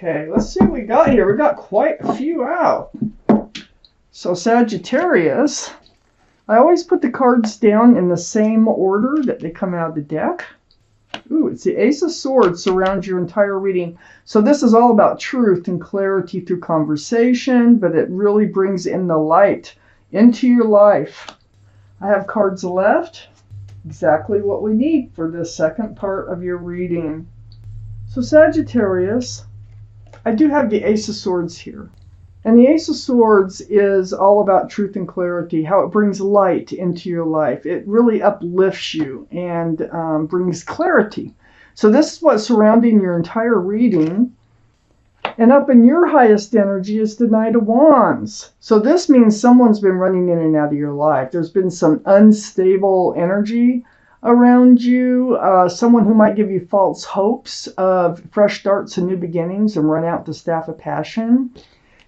Okay, let's see what we got here. We got quite a few out. So Sagittarius, I always put the cards down in the same order that they come out of the deck. Ooh, it's the Ace of Swords surrounds your entire reading. So this is all about truth and clarity through conversation, but it really brings in the light into your life. I have cards left. Exactly what we need for the second part of your reading. So Sagittarius, I do have the Ace of Swords here. And the Ace of Swords is all about truth and clarity, how it brings light into your life. It really uplifts you and brings clarity. So this is what's surrounding your entire reading. And up in your highest energy is the Knight of Wands. So this means someone's been running in and out of your life. There's been some unstable energy around you. Someone who might give you false hopes of fresh starts and new beginnings and run out the staff of passion.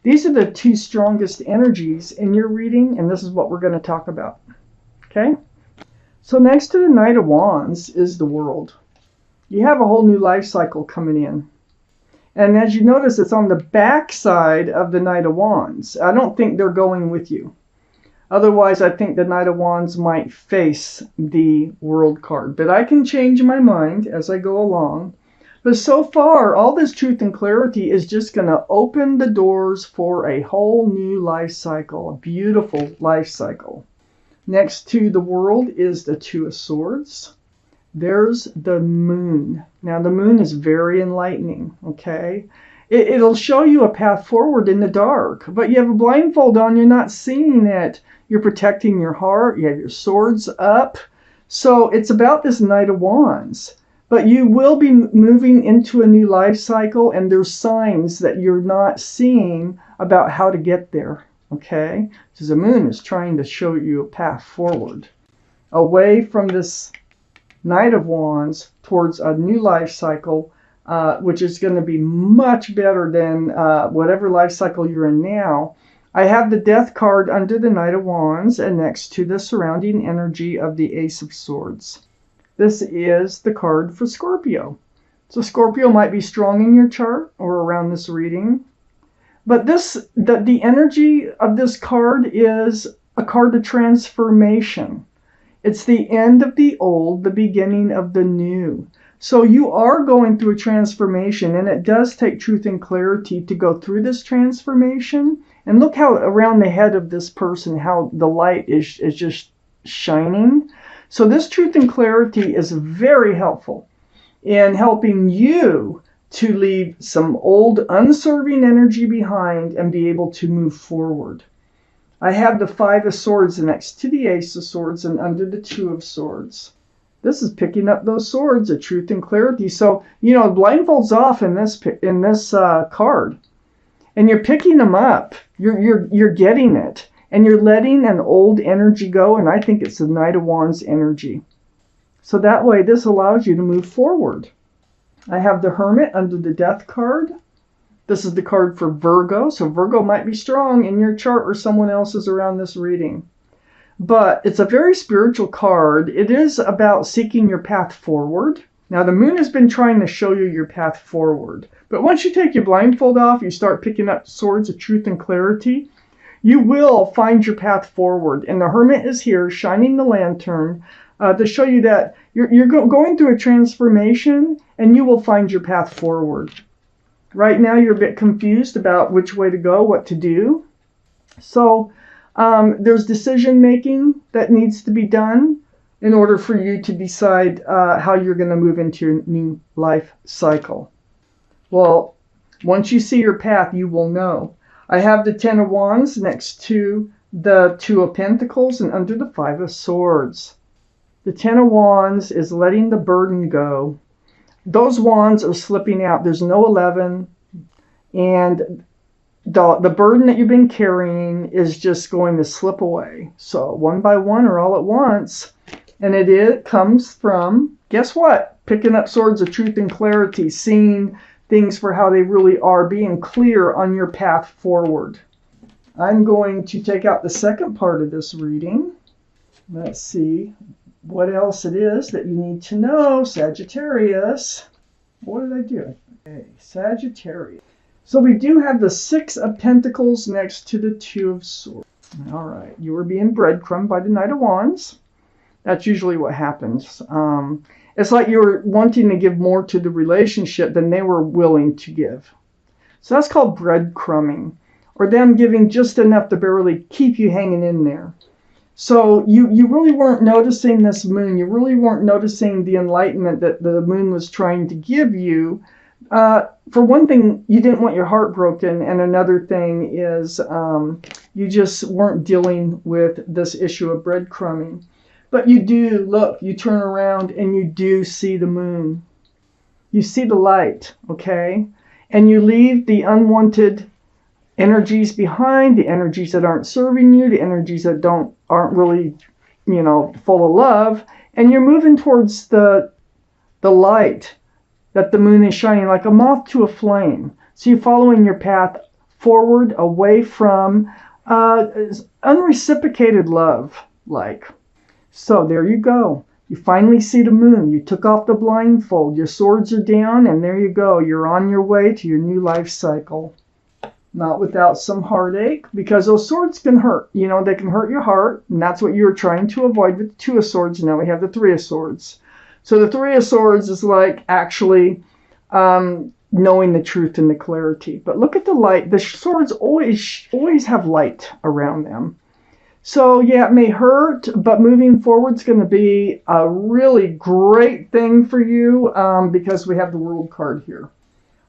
These are the two strongest energies in your reading, and this is what we're going to talk about. Okay? So next to the Knight of Wands is the World. You have a whole new life cycle coming in. And as you notice, it's on the back side of the Knight of Wands. I don't think they're going with you. Otherwise, I think the Knight of Wands might face the World card. But I can change my mind as I go along. But so far, all this truth and clarity is just going to open the doors for a whole new life cycle, a beautiful life cycle. Next to the World is the Two of Swords. There's the Moon. Now, the Moon is very enlightening, okay? It'll show you a path forward in the dark, but you have a blindfold on, you're not seeing it. You're protecting your heart, you have your swords up. So it's about this Knight of Wands. But you will be moving into a new life cycle, and there's signs that you're not seeing about how to get there, okay? Because the Moon is trying to show you a path forward, away from this Knight of Wands towards a new life cycle, which is going to be much better than whatever life cycle you're in now. I have the Death card under the Knight of Wands and next to the surrounding energy of the Ace of Swords. This is the card for Scorpio. So Scorpio might be strong in your chart or around this reading. But the energy of this card is a card of transformation. It's the end of the old, the beginning of the new. So you are going through a transformation, and it does take truth and clarity to go through this transformation. And look how around the head of this person, how the light is just shining. So this truth and clarity is very helpful in helping you to leave some old unserving energy behind and be able to move forward. I have the Five of Swords next to the Ace of Swords and under the Two of Swords. This is picking up those swords of truth and clarity. So, you know, blindfolds off in this card. And you're picking them up. You're getting it. And you're letting an old energy go, and I think it's the Knight of Wands energy. So that way, this allows you to move forward. I have the Hermit under the Death card. This is the card for Virgo, so Virgo might be strong in your chart or someone else's around this reading. But it's a very spiritual card. It is about seeking your path forward. Now, the Moon has been trying to show you your path forward. But once you take your blindfold off, you start picking up swords of truth and clarity, you will find your path forward. And the Hermit is here, shining the lantern to show you that you're going through a transformation, and you will find your path forward. Right now, you're a bit confused about which way to go, what to do. So there's decision-making that needs to be done in order for you to decide how you're going to move into your new life cycle. Well, once you see your path, you will know. I have the Ten of Wands next to the Two of Pentacles and under the Five of Swords. The Ten of Wands is letting the burden go. Those wands are slipping out. There's no 11. And the burden that you've been carrying is just going to slip away. So one by one or all at once. And it comes from, guess what? Picking up swords of truth and clarity, seeing things for how they really are, being clear on your path forward. I'm going to take out the second part of this reading. Let's see what else it is that you need to know, Sagittarius. What did I do? Okay, Sagittarius. So we do have the Six of Pentacles next to the Two of Swords. All right, you were being breadcrumbed by the Knight of Wands. That's usually what happens. It's like you were wanting to give more to the relationship than they were willing to give. So that's called breadcrumbing, or them giving just enough to barely keep you hanging in there. So you really weren't noticing this moon. You really weren't noticing the enlightenment that the moon was trying to give you. For one thing, you didn't want your heart broken, and another thing is you just weren't dealing with this issue of breadcrumbing. But you do, look, you turn around and you do see the moon. You see the light, okay? And you leave the unwanted energies behind, the energies that aren't serving you, the energies that aren't really, full of love, and you're moving towards the light that the moon is shining, like a moth to a flame. So you're following your path forward, away from unreciprocated love, like. So there you go. You finally see the moon. You took off the blindfold. Your swords are down, and there you go. You're on your way to your new life cycle. Not without some heartache, because those swords can hurt. They can hurt your heart, and that's what you were trying to avoid with the Two of Swords. Now we have the Three of Swords. So the Three of Swords is like actually knowing the truth and the clarity. But look at the light. The swords always have light around them. So yeah, it may hurt, but moving forward is going to be a really great thing for you because we have the World card here.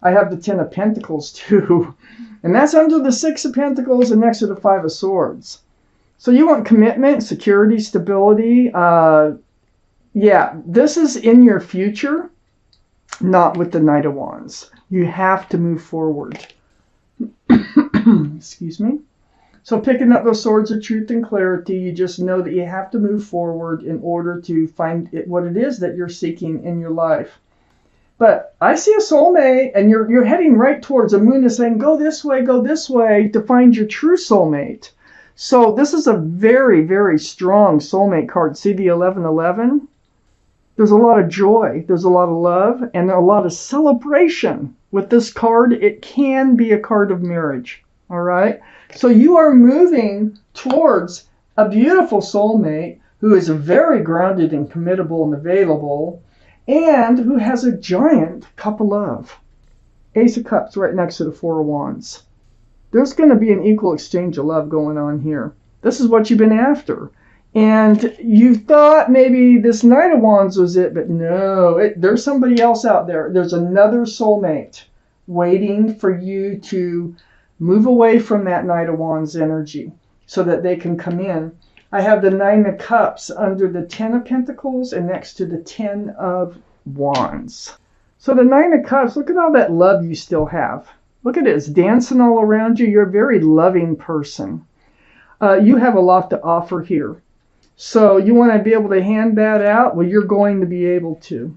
I have the Ten of Pentacles too, and that's under the Six of Pentacles and next to the Five of Swords. So you want commitment, security, stability. Yeah, this is in your future, not with the Knight of Wands. You have to move forward. Excuse me. So picking up those swords of truth and clarity, you just know that you have to move forward in order to find what it is that you're seeking in your life. But I see a soulmate, and you're heading right towards. The moon is saying, go this way to find your true soulmate. So this is a very, very strong soulmate card. See the 1111? There's a lot of joy, there's a lot of love, and a lot of celebration. With this card, it can be a card of marriage, all right? So you are moving towards a beautiful soulmate who is very grounded and committable and available, and who has a giant cup of love. Ace of Cups right next to the Four of Wands. There's going to be an equal exchange of love going on here. This is what you've been after. And you thought maybe this Knight of Wands was it, but no, there's somebody else out there. There's another soulmate waiting for you to move away from that Knight of Wands energy so that they can come in. I have the Nine of Cups under the Ten of Pentacles and next to the Ten of Wands. So the Nine of Cups, look at all that love you still have. Look at it, it's dancing all around you. You're a very loving person. You have a lot to offer here. So you want to be able to hand that out? Well, you're going to be able to.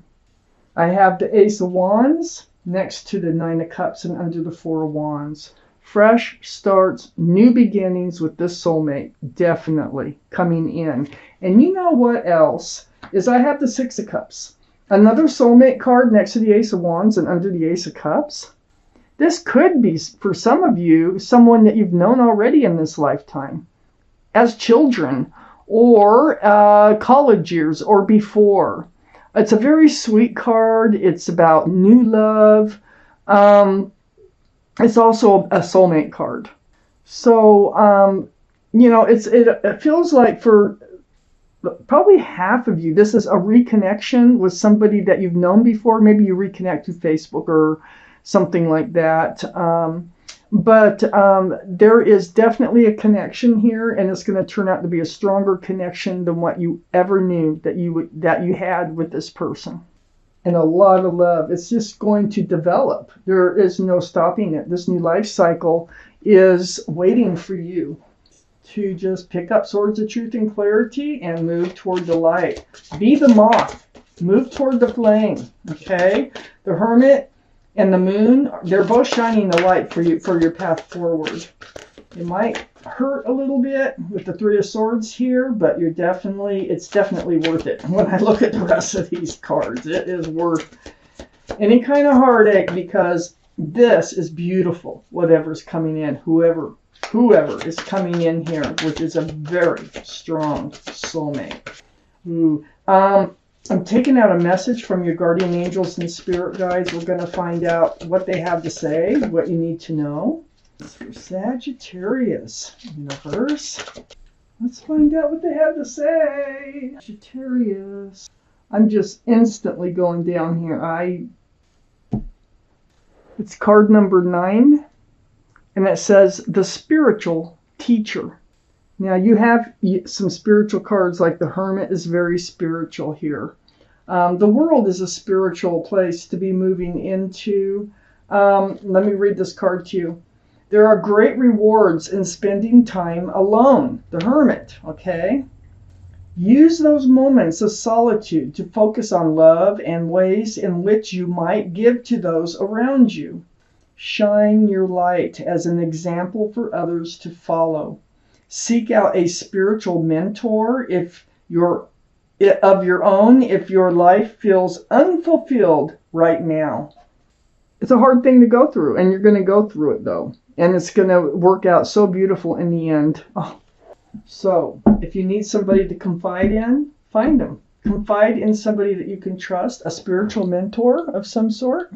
I have the Ace of Wands next to the Nine of Cups and under the Four of Wands. Fresh starts, new beginnings with this soulmate, definitely coming in. And you know what else? Is I have the Six of Cups. Another soulmate card next to the Ace of Wands and under the Ace of Cups. This could be, for some of you, someone that you've known already in this lifetime. As children, or college years, or before. It's a very sweet card. It's about new love. It's also a soulmate card. So, it feels like for probably half of you, this is a reconnection with somebody that you've known before. Maybe you reconnect through Facebook or something like that. But there is definitely a connection here, and it's going to turn out to be a stronger connection than what you ever knew that you had with this person. And a lot of love. It's just going to develop. There is no stopping it. This new life cycle is waiting for you to just pick up swords of truth and clarity and move toward the light. Be the moth. Move toward the flame. Okay? The Hermit and the Moon, they're both shining the light for you, for your path forward. It might hurt a little bit with the Three of Swords here, but it's definitely worth it. When I look at the rest of these cards, it is worth any kind of heartache, because This is beautiful, whatever's coming in, whoever is coming in here, which is a very strong soulmate. Ooh. I'm taking out a message from your guardian angels and spirit guides. We're going to find out what they have to say, what you need to know. For Sagittarius universe, let's find out what they have to say. Sagittarius. I'm just instantly going down here. It's card number 9, and it says the spiritual teacher. Now you have some spiritual cards, like the Hermit is very spiritual here. The world is a spiritual place to be moving into. Let me read this card to you. There are great rewards in spending time alone. The Hermit, okay? Use those moments of solitude to focus on love and ways in which you might give to those around you. Shine your light as an example for others to follow. Seek out a spiritual mentor of your own if your life feels unfulfilled right now. It's a hard thing to go through, and you're going to go through it, though. And it's going to work out so beautiful in the end. Oh. So, if you need somebody to confide in, find them. Confide in somebody that you can trust, a spiritual mentor of some sort.